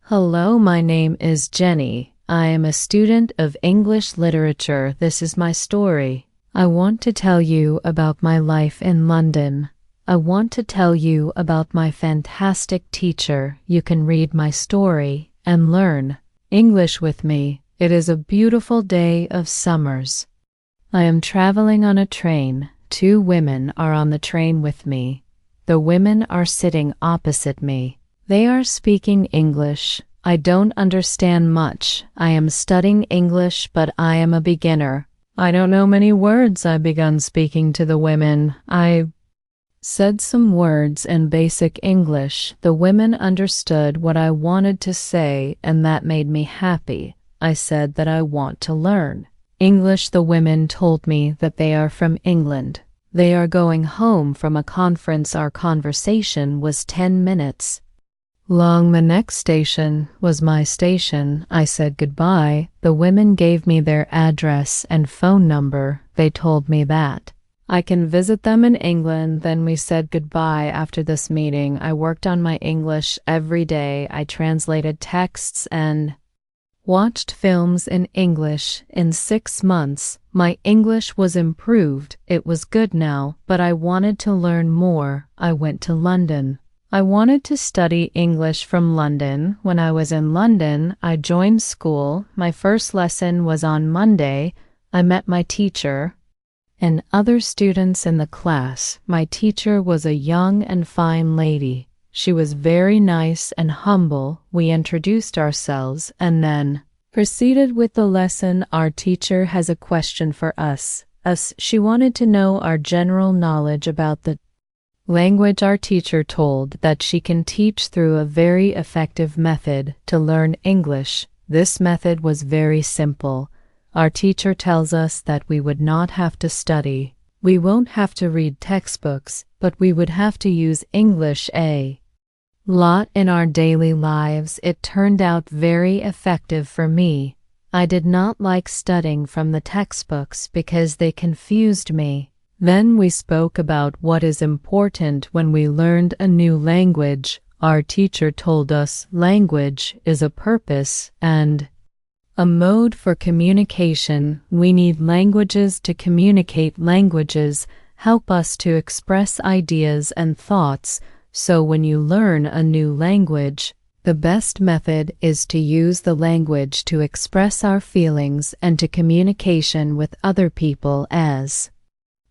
Hello, my name is Jenny. I am a student of English literature. This is my story. I want to tell you about my life in London. I want to tell you about my fantastic teacher. You can read my story and learn English with me. It is a beautiful day of summers. I am traveling on a train. Two women are on the train with me. The women are sitting opposite me. They are speaking English. I don't understand much. I am studying English, but I am a beginner. I don't know many words. I begun speaking to the women. I said some words in basic English. The women understood what I wanted to say, and that made me happy. I said that I want to learn English. The women told me that they are from England. They are going home from a conference. Our conversation was 10 minutes long. The next station was my station. I said goodbye. The women gave me their address and phone number. They told me that I can visit them in England. Then we said goodbye. After this meeting, I worked on my English every day. I translated texts and watched films in English. In 6 months, my English was improved. It was good now, but I wanted to learn more. I went to London. I wanted to study English from London. When I was in London, I joined school. My first lesson was on Monday. I met my teacher and other students in the class. My teacher was a young and fine lady. She was very nice and humble. We introduced ourselves and then proceeded with the lesson. Our teacher has a question for us. She wanted to know our general knowledge about the language. Our teacher told that she can teach through a very effective method to learn English. This method was very simple. Our teacher tells us that we would not have to study. We won't have to read textbooks, but we would have to use English a lot in our daily lives. It turned out very effective for me. I did not like studying from the textbooks because they confused me. Then we spoke about what is important when we learned a new language. Our teacher told us language is a purpose and a mode for communication. We need languages to communicate. Languages help us to express ideas and thoughts. So when you learn a new language, the best method is to use the language to express our feelings and to communication with other people as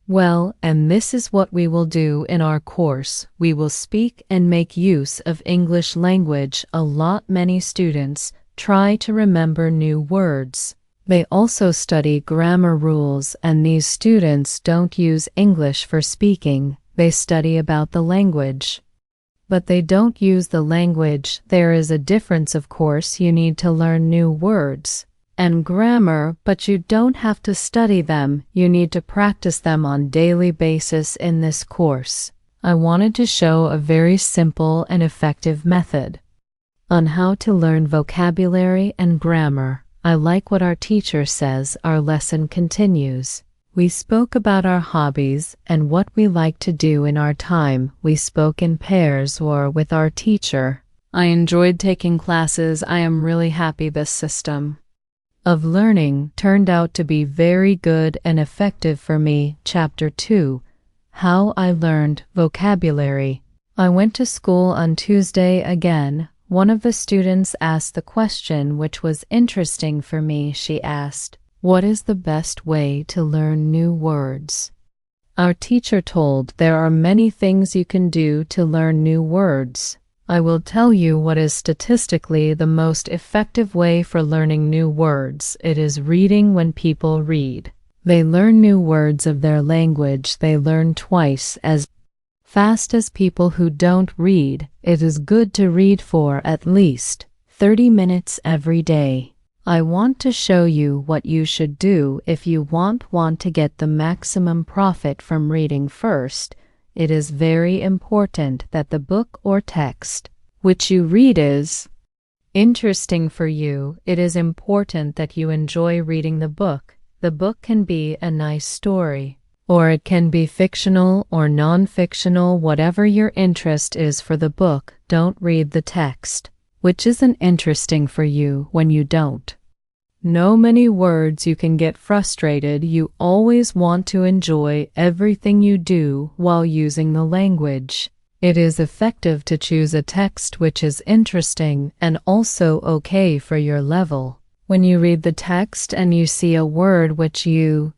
well. And this is what we will do in our course. We will speak and make use of English language a lot. Many students try to remember new words. They also study grammar rules, and these students don't use English for speaking. They study about the language, but they don't use the language. There is a difference, of course. You need to learn new words and grammar, but you don't have to study them. You need to practice them on daily basis in this course. I wanted to show a very simple and effective method on how to learn vocabulary and grammar. I like what our teacher says. Our lesson continues. We spoke about our hobbies and what we like to do in our time. We spoke in pairs or with our teacher. I enjoyed taking classes. I am really happy this system of learning turned out to be very good and effective for me. Chapter 2. How I learned vocabulary. I went to school on Tuesday again. One of the students asked the question which was interesting for me. She asked, "What is the best way to learn new words?" Our teacher told there are many things you can do to learn new words. I will tell you what is statistically the most effective way for learning new words. It is reading. When people read, they learn new words of their language. They learn twice as fast as people who don't read. It is good to read for at least 30 minutes every day. I want to show you what you should do if you want to get the maximum profit from reading. First, it is very important that the book or text which you read is interesting for you. It is important that you enjoy reading the book. The book can be a nice story, or it can be fictional or non-fictional. Whatever your interest is for the book, don't read the text. which isn't interesting for you when you don't know many words. You can get frustrated. You always want to enjoy everything you do while using the language. It is effective to choose a text which is interesting and also okay for your level. When you read the text and you see a word which you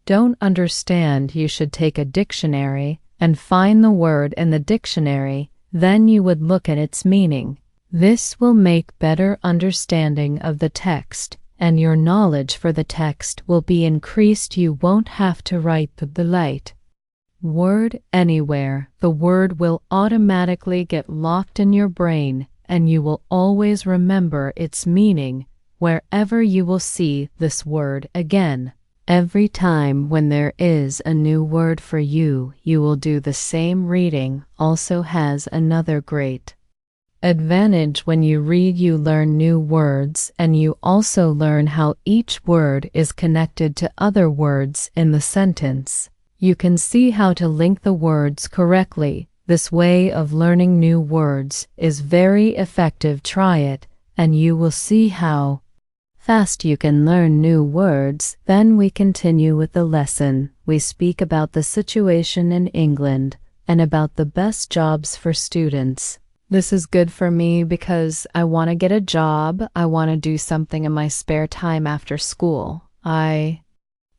don't understand, you should take a dictionary and find the word in the dictionary. Then you would look at its meaning. This will make better understanding of the text, and your knowledge for the text will be increased. You won't have to write the light word anywhere. The word will automatically get locked in your brain, and you will always remember its meaning wherever you will see this word again. Every time when there is a new word for you, you will do the same. Reading also has another great advantage. When you read, you learn new words, and you also learn how each word is connected to other words in the sentence. You can see how to link the words correctly. This way of learning new words is very effective. Try it, and you will see how fast you can learn new words. Then we continue with the lesson. We speak about the situation in England and about the best jobs for students. This is good for me because I want to get a job. I want to do something in my spare time after school. I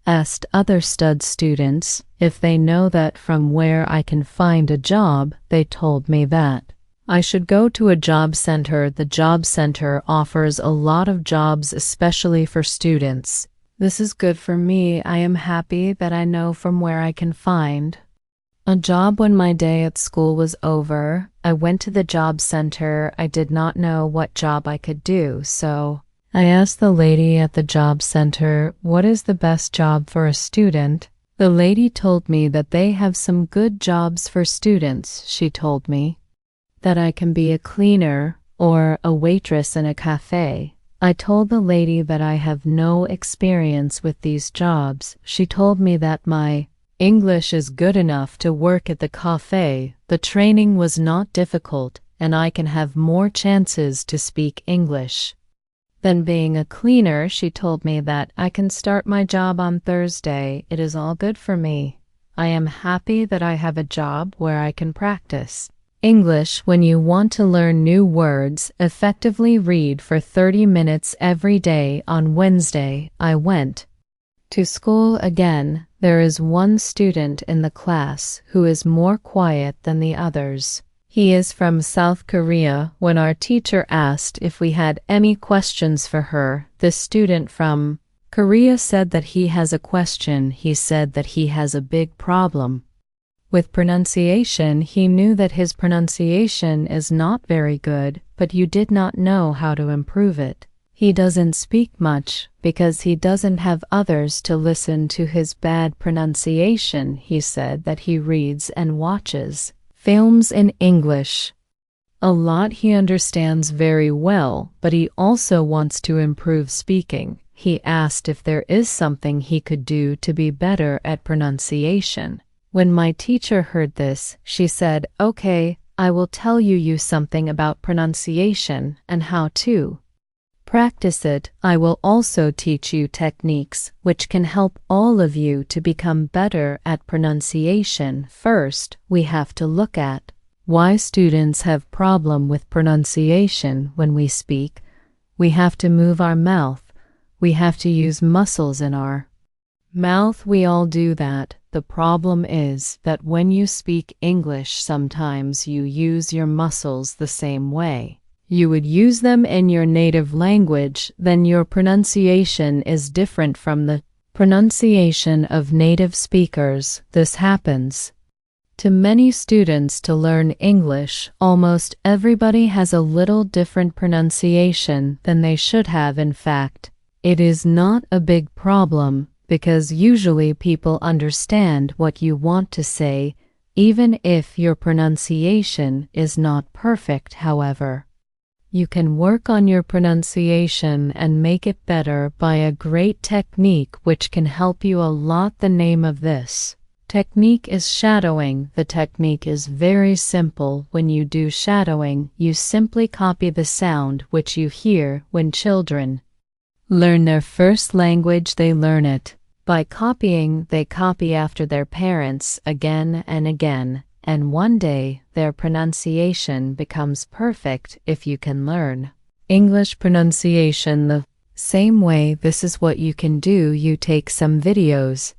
asked other stud students if they know that from where I can find a job. They told me that I should go to a job center. The job center offers a lot of jobs, especially for students. This is good for me. I am happy that I know from where I can find a job. When my day at school was over, I went to the job center. I did not know what job I could do, so I asked the lady at the job center, "What is the best job for a student?" The lady told me that they have some good jobs for students. She told me that I can be a cleaner or a waitress in a cafe. I told the lady that I have no experience with these jobs. She told me that my English is good enough to work at the cafe. The training was not difficult, and I can have more chances to speak English than being a cleaner. She told me that I can start my job on Thursday. It is all good for me. I am happy that I have a job where I can practice English. When you want to learn new words, effectively read for 30 minutes every day. On Wednesday, I went to school again. There is one student in the class who is more quiet than the others. He is from South Korea. When our teacher asked if we had any questions for her, the student from Korea said that he has a question. He said that he has a big problem with pronunciation. He knew that his pronunciation is not very good, but you did not know how to improve it. He doesn't speak much because he doesn't have others to listen to his bad pronunciation. He said that he reads and watches films in English a lot. He understands very well, but he also wants to improve speaking. He asked if there is something he could do to be better at pronunciation. When my teacher heard this, she said, "Okay, I will tell you something about pronunciation and how to practice it. I will also teach you techniques which can help all of you to become better at pronunciation." First, we have to look at why students have problem with pronunciation. When we speak, we have to move our mouth. We have to use muscles in our mouth. We all do that. The problem is that when you speak English, sometimes you use your muscles the same way you would use them in your native language. Then your pronunciation is different from the pronunciation of native speakers. This happens to many students to learn English. Almost everybody has a little different pronunciation than they should have. In fact, it is not a big problem because usually people understand what you want to say, even if your pronunciation is not perfect. However, you can work on your pronunciation and make it better by a great technique which can help you a lot. The name of this Technique is shadowing. The technique is very simple. When you do shadowing, you simply copy the sound which you hear when children learn their first language. They learn it by copying. They copy after their parents again and again, and one day their pronunciation becomes perfect if you can learn English pronunciation the same way. This is what you can do. You take some videos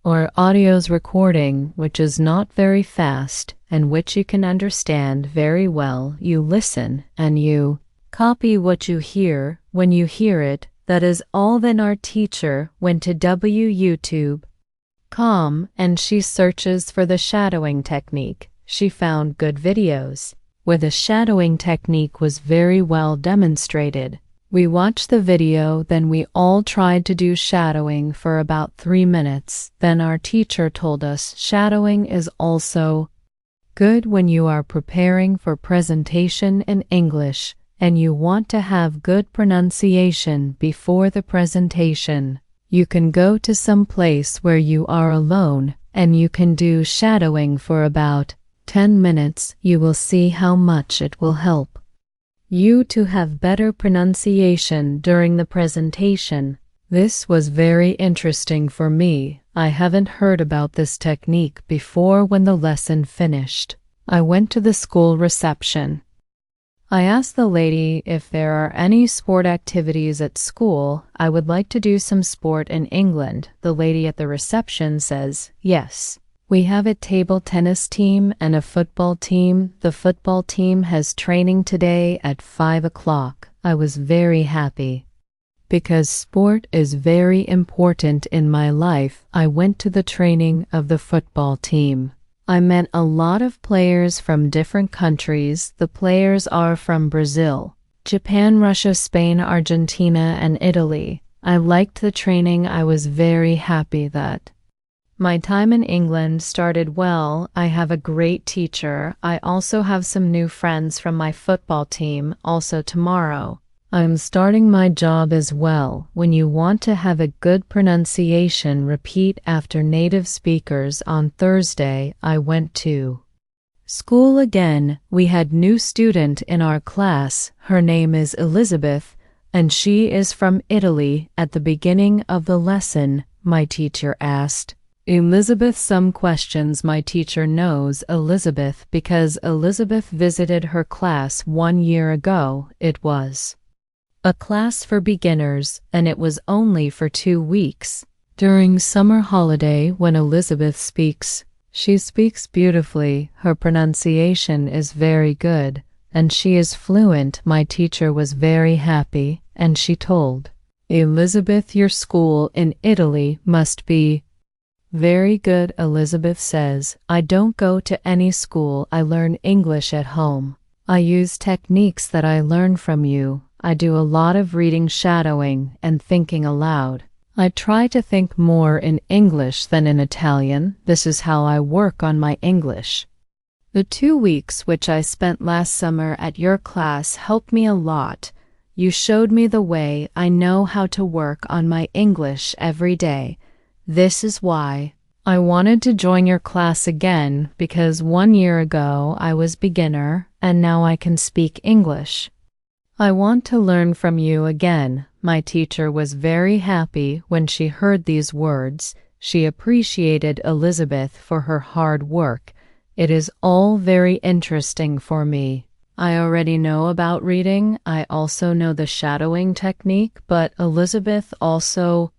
or audios recording which is not very fast and which you can understand very well. You listen and you copy what you hear. When you hear it, that is all. Then our teacher went to youtube.com and she searches for the shadowing technique. She found good videos where the shadowing technique was very well demonstrated. We watched the video, then we all tried to do shadowing for about 3 minutes. Then our teacher told us shadowing is also good when you are preparing for presentation in English and you want to have good pronunciation before the presentation. You can go to some place where you are alone and you can do shadowing for about 10 minutes. You will see how much it will help you to have better pronunciation during the presentation. This was very interesting for me. I haven't heard about this technique before. When the lesson finished, I went to the school reception. I asked the lady if there are any sport activities at school. I would like to do some sport in England. The lady at the reception says, yes. We have a table tennis team and a football team. The football team has training today at 5 o'clock. I was very happy because sport is very important in my life. I went to the training of the football team. I met a lot of players from different countries. The players are from Brazil, Japan, Russia, Spain, Argentina, and Italy. I liked the training. I was very happy that my time in England started well. I have a great teacher. I also have some new friends from my football team. Also tomorrow, I'm starting my job as well. When you want to have a good pronunciation, repeat after native speakers. On Thursday, I went to school again. We had new student in our class. Her name is Elizabeth, and she is from Italy. At the beginning of the lesson, my teacher asked Elizabeth some questions. My teacher knows Elizabeth because Elizabeth visited her class 1 year ago. It was a class for beginners, and it was only for 2 weeks. During summer holiday, when Elizabeth speaks, she speaks beautifully. Her pronunciation is very good, and she is fluent. My teacher was very happy, and she told Elizabeth, your school in Italy must be very good. Elizabeth says, I don't go to any school. I learn English at home. I use techniques that I learn from you. I do a lot of reading, shadowing, and thinking aloud. I try to think more in English than in Italian. This is how I work on my English. The 2 weeks which I spent last summer at your class helped me a lot. You showed me the way. I know how to work on my English every day. This is why I wanted to join your class again, because 1 year ago I was beginner and now I can speak English. I want to learn from you again. My teacher was very happy when she heard these words. She appreciated Elizabeth for her hard work. It is all very interesting for me. I already know about reading. I also know the shadowing technique, but Elizabeth also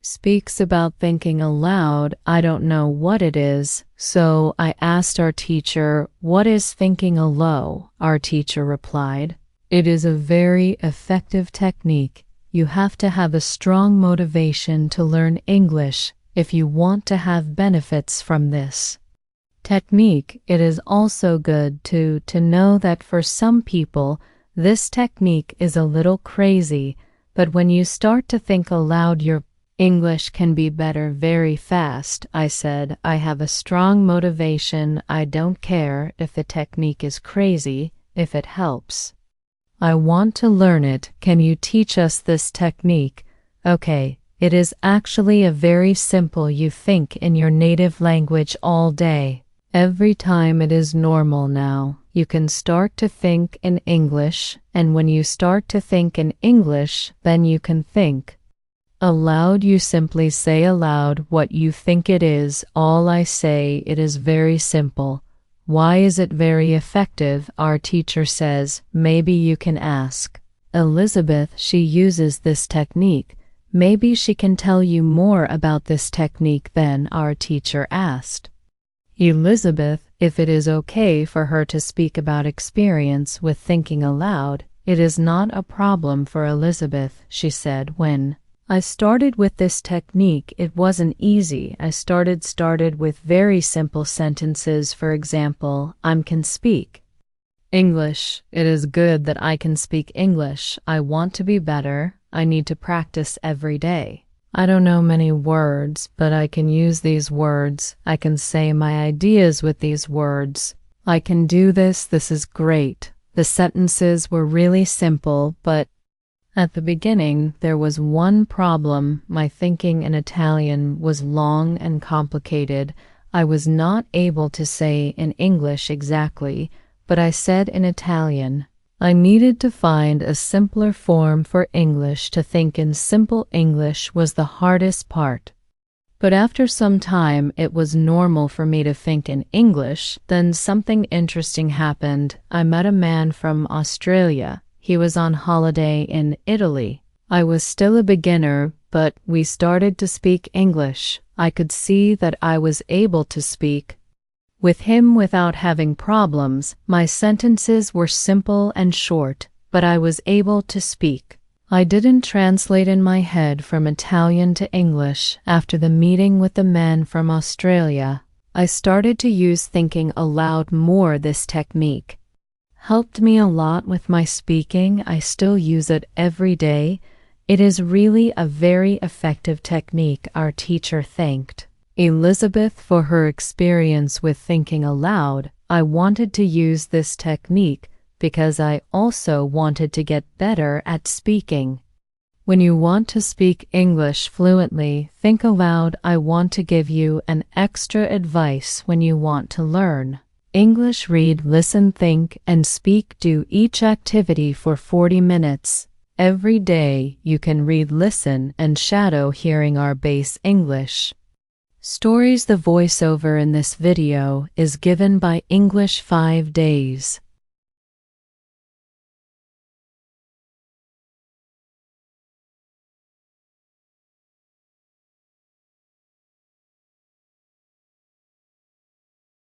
speaks about thinking aloud. I don't know what it is, so I asked our teacher, what is thinking aloud? Our teacher replied, it is a very effective technique. You have to have a strong motivation to learn English if you want to have benefits from this technique. It is also good to know that for some people, this technique is a little crazy, but when you start to think aloud, your English can be better very fast. I said, I have a strong motivation. I don't care if the technique is crazy, if it helps. I want to learn it. Can you teach us this technique? Okay, It is actually a very simple you think in your native language all day. Every time it is normal now. You can start to think in English, and when you start to think in English, then you can think aloud. You simply say aloud what you think it is. All I say, it is very simple. Why is it very effective? Our teacher says, maybe you can ask Elizabeth. She uses this technique. Maybe she can tell you more about this technique. Then our teacher asked Elizabeth if it is okay for her to speak about experience with thinking aloud. It is not a problem for Elizabeth, she said. When I started with this technique, it wasn't easy. I started with very simple sentences. For example, I can speak English. It is good that I can speak English. I want to be better. I need to practice every day. I don't know many words, but I can use these words. I can say my ideas with these words. I can do this. This is great. The sentences were really simple, but at the beginning there was one problem. My thinking in Italian was long and complicated. I was not able to say in English exactly, but I said in Italian. I needed to find a simpler form for English. To think in simple English was the hardest part. But after some time, it was normal for me to think in English. Then something interesting happened. I met a man from Australia. He was on holiday in Italy. I was still a beginner, but we started to speak English. I could see that I was able to speak with him without having problems. My sentences were simple and short, but I was able to speak. I didn't translate in my head from Italian to English. After the meeting with the man from Australia, I started to use thinking aloud more. This technique helped me a lot with my speaking. I still use it every day. It is really a very effective technique. Our teacher thanked Elizabeth for her experience with thinking aloud. I wanted to use this technique because I also wanted to get better at speaking. When you want to speak English fluently, think aloud. I want to give you an extra advice when you want to learn English. Read, listen, think, and speak. Do each activity for 40 minutes. Every day you can read, listen, and shadow hearing our base English stories. The voiceover in this video is given by English 5 Days.